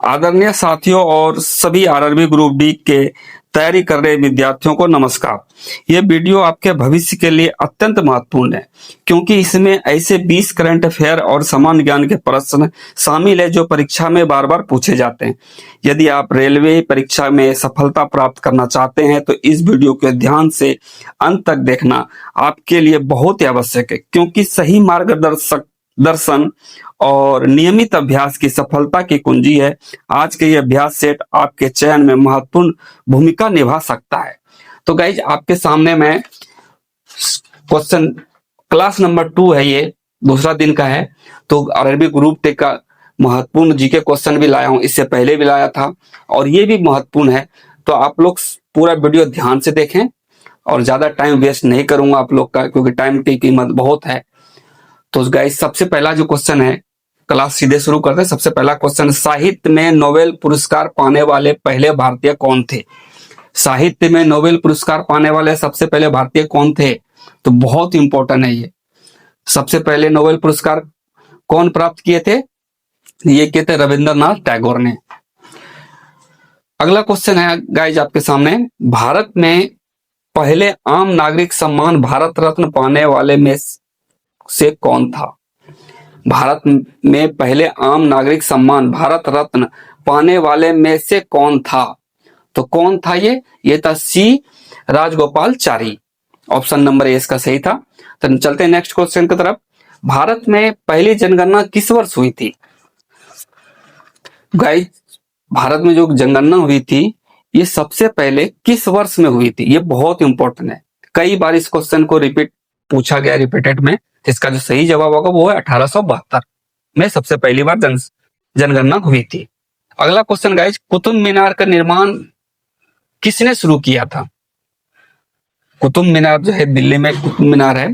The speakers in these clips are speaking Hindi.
आदरणीय साथियों और सभी आरआरबी ग्रुप डी के तैयारी कर रहे विद्यार्थियों को नमस्कार। ये वीडियो आपके भविष्य के लिए अत्यंत महत्वपूर्ण है क्योंकि इसमें ऐसे 20 करंट अफेयर और सामान्य ज्ञान के प्रश्न शामिल है जो परीक्षा में बार बार पूछे जाते हैं। यदि आप रेलवे परीक्षा में सफलता प्राप्त करना चाहते हैं तो इस वीडियो को ध्यान से अंत तक देखना आपके लिए बहुत ही आवश्यक है, क्योंकि सही दर्शन और नियमित अभ्यास की सफलता की कुंजी है। आज के ये अभ्यास सेट आपके चयन में महत्वपूर्ण भूमिका निभा सकता है। तो गाइज आपके सामने मैं क्वेश्चन क्लास नंबर 2 है, ये दूसरा दिन का है। तो आरआरबी ग्रुप टेक का महत्वपूर्ण जीके क्वेश्चन भी लाया हूं, इससे पहले भी लाया था और ये भी महत्वपूर्ण है। तो आप लोग पूरा वीडियो ध्यान से देखें और ज्यादा टाइम वेस्ट नहीं करूंगा आप लोग का, क्योंकि टाइम की कीमत बहुत है। तो गाइस सबसे पहला जो क्वेश्चन है, क्लास सीधे शुरू करते हैं। सबसे पहला क्वेश्चन, साहित्य में नोबेल पुरस्कार पाने वाले पहले भारतीय कौन थे? साहित्य में नोबेल पुरस्कार पाने वाले सबसे पहले भारतीय कौन थे? तो बहुत इंपॉर्टेंट है ये। सबसे पहले नोबेल पुरस्कार कौन प्राप्त किए थे? ये किए थे रविंद्रनाथ टैगोर ने। अगला क्वेश्चन है गाइज आपके सामने, भारत में पहले आम नागरिक सम्मान भारत रत्न पाने वाले में से कौन था? भारत में पहले आम नागरिक सम्मान भारत रत्न पाने वाले में से कौन था? तो कौन था ये था सी राजगोपालचारी। ऑप्शन नंबर ए इसका सही था। तो चलते हैं नेक्स्ट क्वेश्चन की तरफ। भारत में पहली जनगणना किस वर्ष हुई थी? गाइस भारत में जो जनगणना हुई थी ये सबसे पहले किस वर्ष में हुई थी? ये बहुत इंपॉर्टेंट है। कई बार इस क्वेश्चन को रिपीट पूछा गया रिपीटेड में। इसका जो सही जवाब होगा वो है 1872 में सबसे पहली बार जनगणना हुई थी। अगला क्वेश्चन गाइस, कुतुब मीनार का निर्माण किसने शुरू किया था? कुतुब मीनार जो है दिल्ली में कुतुब मीनार है,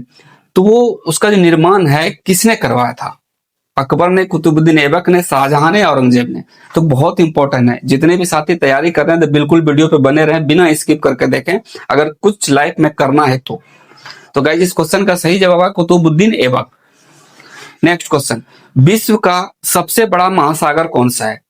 तो वो उसका जो निर्माण है किसने करवाया था? अकबर ने, कुतुबुद्दीन ऐबक ने, शाहजहां ने, औरंगजेब ने। तो बहुत इंपॉर्टेंट है। जितने भी साथी तैयारी कर रहे हैं तो बिल्कुल वीडियो पे बने रहें, बिना स्किप करके देखें अगर कुछ लाइफ में करना है तो गाइस इस क्वेश्चन का सही जवाब है कुतुबुद्दीन ऐबक। नेक्स्ट क्वेश्चन, विश्व का सबसे बड़ा महासागर कौन सा है?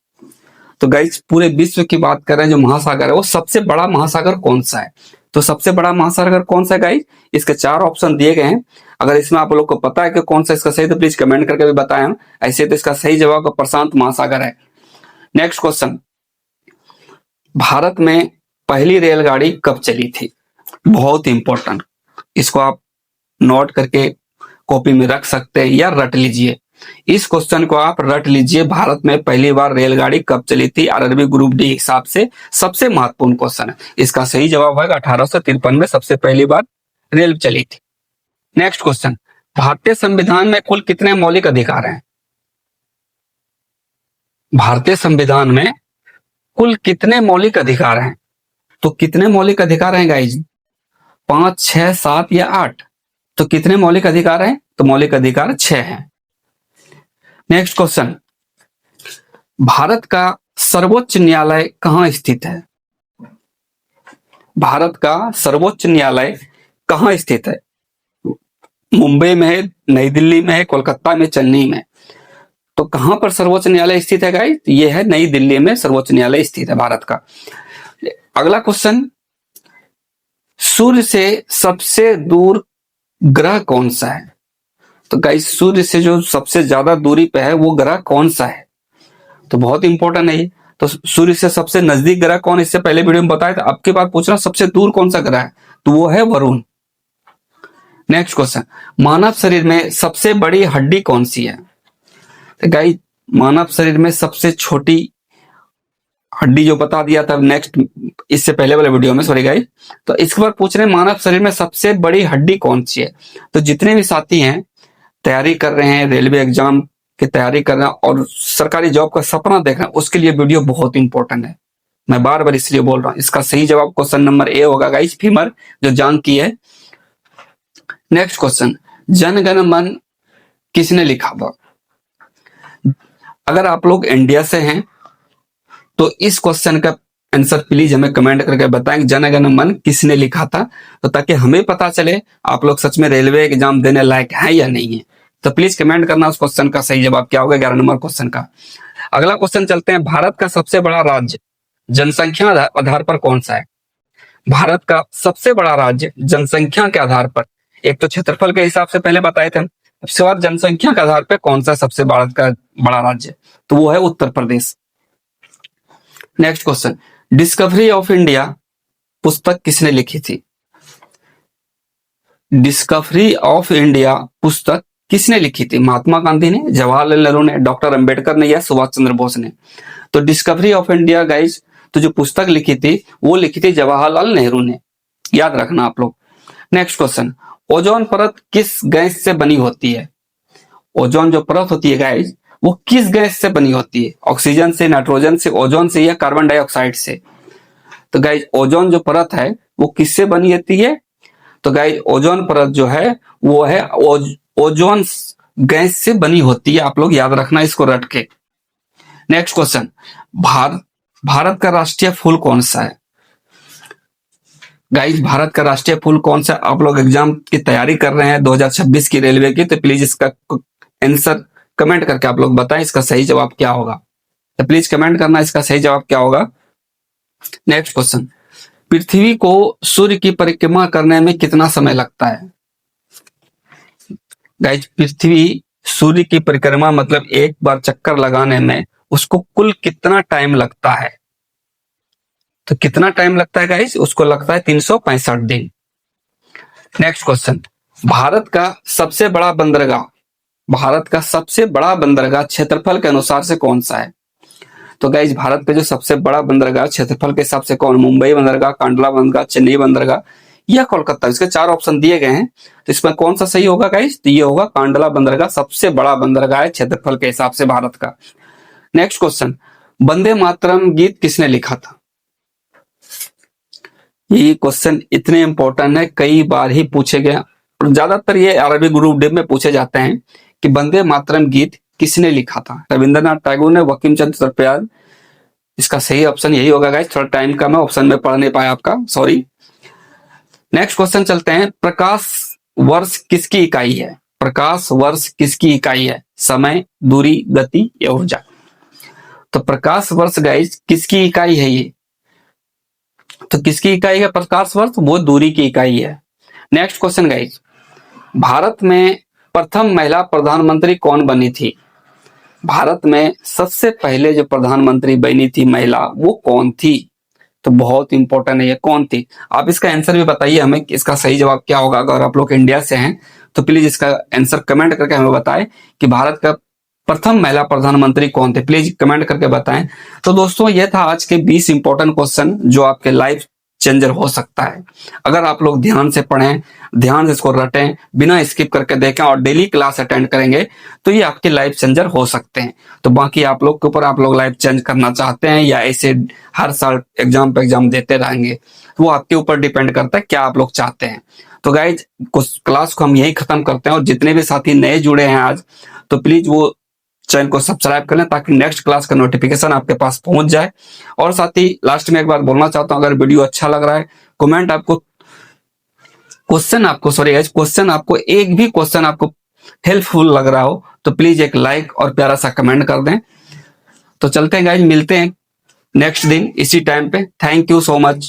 तो गाइस पूरे विश्व की बात कर रहे हैं, जो महासागर है वो सबसे बड़ा महासागर कौन सा है? तो सबसे बड़ा महासागर कौन सा है गाइस? इसके 4 ऑप्शन दिए गए हैं। अगर इसमें आप लोग को पता है कि कौन सा इसका सही तो प्लीज कमेंट करके भी बताएं। ऐसे तो इसका सही जवाब प्रशांत महासागर है। नेक्स्ट क्वेश्चन, भारत में पहली रेलगाड़ी कब चली थी? बहुत इंपॉर्टेंट, इसको आप नोट करके कॉपी में रख सकते हैं या रट लीजिए। इस क्वेश्चन को आप रट लीजिए, भारत में पहली बार रेलगाड़ी कब चली थी? आरआरबी ग्रुप डी हिसाब से सबसे महत्वपूर्ण क्वेश्चन है। इसका सही जवाब है 1853 में सबसे पहली बार रेल चली थी। नेक्स्ट क्वेश्चन, भारतीय संविधान में कुल कितने मौलिक अधिकार हैं? भारतीय संविधान में कुल कितने मौलिक अधिकार हैं? तो कितने मौलिक अधिकार हैं गाइज? 5, 6, 7 या 8? तो कितने मौलिक अधिकार हैं? तो मौलिक अधिकार 6 हैं। नेक्स्ट क्वेश्चन, भारत का सर्वोच्च न्यायालय कहां स्थित है? भारत का सर्वोच्च न्यायालय कहां स्थित है? मुंबई में है, नई दिल्ली में है, कोलकाता में, चेन्नई में? तो कहां पर सर्वोच्च न्यायालय स्थित है गाइस? ये है नई दिल्ली में सर्वोच्च न्यायालय स्थित है भारत का। अगला क्वेश्चन, सूर्य से सबसे दूर ग्रह कौन सा है? तो गाइस सूर्य से जो सबसे ज्यादा दूरी पे है वो ग्रह कौन सा है? तो बहुत इंपॉर्टेंट है ये। तो सूर्य से सबसे नजदीक ग्रह कौन? इससे पहले वीडियो में बताया था। अब की बात पूछ रहा सबसे दूर कौन सा ग्रह है? तो वो है वरुण। नेक्स्ट क्वेश्चन, मानव शरीर में सबसे बड़ी हड्डी कौन सी है? तो गाइस मानव शरीर में सबसे छोटी हड्डी जो बता दिया था नेक्स्ट इससे पहले वाले वीडियो में, सॉरी गाइस। तो इसके बाद पूछ रहे हैं मानव शरीर में सबसे बड़ी हड्डी कौन सी है? तो जितने भी साथी हैं तैयारी कर रहे हैं, रेलवे एग्जाम की तैयारी कर रहे हैं और सरकारी जॉब का सपना देख रहे हैं, उसके लिए वीडियो बहुत इंपॉर्टेंट है। मैं बार बार इसलिए बोल रहा हूं। इसका सही जवाब क्वेश्चन नंबर ए होगा गाइस, फीमर जो जांग की है। नेक्स्ट क्वेश्चन, जन गण मन किसने लिखा था? अगर आप लोग इंडिया से हैं तो इस क्वेश्चन का आंसर प्लीज हमें कमेंट करके बताएं, जन गण मन किसने लिखा था, तो ताकि हमें पता चले आप लोग सच में रेलवे एग्जाम देने लायक हैं या नहीं है। तो प्लीज कमेंट करना उस क्वेश्चन का सही जवाब क्या होगा 11 नंबर क्वेश्चन का। अगला क्वेश्चन चलते हैं, भारत का सबसे बड़ा राज्य जनसंख्या आधार पर कौन सा है? भारत का सबसे बड़ा राज्य जनसंख्या के आधार पर, एक तो क्षेत्रफल के हिसाब से पहले बताए थे, उसके बाद जनसंख्या के आधार पर कौन सा सबसे भारत का बड़ा राज्य, तो वो है Uttar Pradesh. Next question, Discovery of India पुस्तक किसने लिखी थी? डिस्कवरी ऑफ इंडिया पुस्तक किसने लिखी थी? महात्मा गांधी ने, जवाहरलाल नेहरू ने, डॉक्टर अंबेडकर ने या सुभाष चंद्र बोस ने? तो डिस्कवरी ऑफ इंडिया गाइज, तो जो पुस्तक लिखी थी वो लिखी थी जवाहरलाल नेहरू ने, याद रखना आप लोग। नेक्स्ट क्वेश्चन, ओजोन परत किस गैस से बनी होती है? ओजोन जो परत होती है गाइज वो किस गैस से बनी होती है? ऑक्सीजन से, नाइट्रोजन से, ओजोन से या कार्बन डाइऑक्साइड से? तो गाइज ओजोन जो परत है वो किससे बनी होती है? तो गाइज ओजोन परत जो है वो है ओजोन गैस से बनी होती है, आप लोग याद रखना इसको रट के। नेक्स्ट क्वेश्चन, भारत का राष्ट्रीय फूल कौन सा है? गाइज भारत का राष्ट्रीय फूल कौन सा? आप लोग एग्जाम की तैयारी कर रहे हैं 2026 की रेलवे की, तो प्लीज इसका आंसर कमेंट करके आप लोग बताएं इसका सही जवाब क्या होगा। तो प्लीज कमेंट करना इसका सही जवाब क्या होगा। नेक्स्ट क्वेश्चन, पृथ्वी को सूर्य की परिक्रमा करने में कितना समय लगता है? गाइज पृथ्वी सूर्य की परिक्रमा मतलब एक बार चक्कर लगाने में उसको कुल कितना टाइम लगता है? तो कितना टाइम लगता है गाइज? उसको लगता है 365 दिन। नेक्स्ट क्वेश्चन, भारत का सबसे बड़ा बंदरगाह, भारत का सबसे बड़ा बंदरगाह क्षेत्रफल के अनुसार से कौन सा है? तो गाइज भारत का जो सबसे बड़ा बंदरगाह क्षेत्रफल के हिसाब से कौन? मुंबई बंदरगाह, कांडला बंदरगाह, चेन्नई बंदरगाह या कोलकाता? इसके 4 ऑप्शन दिए गए हैं, तो इसमें कौन सा सही होगा गाइज? तो ये होगा कांडला बंदरगाह सबसे बड़ा बंदरगाह है क्षेत्रफल के हिसाब से भारत का। नेक्स्ट क्वेश्चन, वंदे मातरम गीत किसने लिखा था? ये क्वेश्चन इतने इंपॉर्टेंट है, कई बार ही पूछे गए और ज्यादातर ये आरबी ग्रुप डी में पूछे जाते हैं कि वंदे मातरम गीत किसने लिखा था? रविंद्रनाथ टैगोर ने, बंकिम चंद्र चट्टोपाध्याय? इसका सही ऑप्शन यही होगा गाइस, थोड़ा टाइम कम है, ऑप्शन में पढ़ नहीं पाया आपका, सॉरी। नेक्स्ट क्वेश्चन चलते हैं, प्रकाश वर्ष किसकी इकाई है? प्रकाश वर्ष किसकी इकाई है? समय, दूरी, गति या ऊर्जा? तो प्रकाश वर्ष गाइस किसकी इकाई है ये? तो किसकी इकाई है प्रकाश वर्ष? वो दूरी की इकाई है। नेक्स्ट क्वेश्चन गाइस, भारत में प्रथम महिला प्रधानमंत्री कौन बनी थी? भारत में सबसे पहले जो प्रधानमंत्री बनी थी महिला वो कौन थी? तो बहुत इंपॉर्टेंट है ये, कौन थी? आप इसका आंसर भी बताइए हमें, इसका सही जवाब क्या होगा। अगर आप लोग इंडिया से हैं तो प्लीज इसका आंसर कमेंट करके हमें बताएं कि भारत का प्रथम महिला प्रधानमंत्री कौन थे, प्लीज कमेंट करके बताएं। तो दोस्तों ये था आज के 20 इंपॉर्टेंट क्वेश्चन जो आपके लाइफ चेंजर हो सकता है। अगर आप लोग ध्यान से पढ़ें, ध्यान से इसको रटें, बिना स्किप करके देखें और डेली क्लास अटेंड करेंगे तो ये आपके लाइफ चेंजर हो सकते हैं। तो बाकी आप लोग के ऊपर, आप लोग लाइफ चेंज करना चाहते हैं या ऐसे हर साल एग्जाम पे एग्जाम देते रहेंगे, वो आपके ऊपर डिपेंड करता है क्या आप लोग चाहते हैं। तो गाइज क्लास को हम यही खत्म करते हैं और जितने भी साथी नए जुड़े हैं आज, तो प्लीज वो चैनल को सब्सक्राइब कर लें ताकि नेक्स्ट क्लास का नोटिफिकेशन आपके पास पहुंच जाए। और साथ ही लास्ट में एक बार बोलना चाहता हूं, अगर वीडियो अच्छा लग रहा है, क्वेश्चन आपको एक भी क्वेश्चन आपको हेल्पफुल लग रहा हो तो प्लीज एक लाइक और प्यारा सा कमेंट कर दें। तो चलते हैं गाइज, मिलते हैं नेक्स्ट दिन इसी टाइम पे। Thank you so much.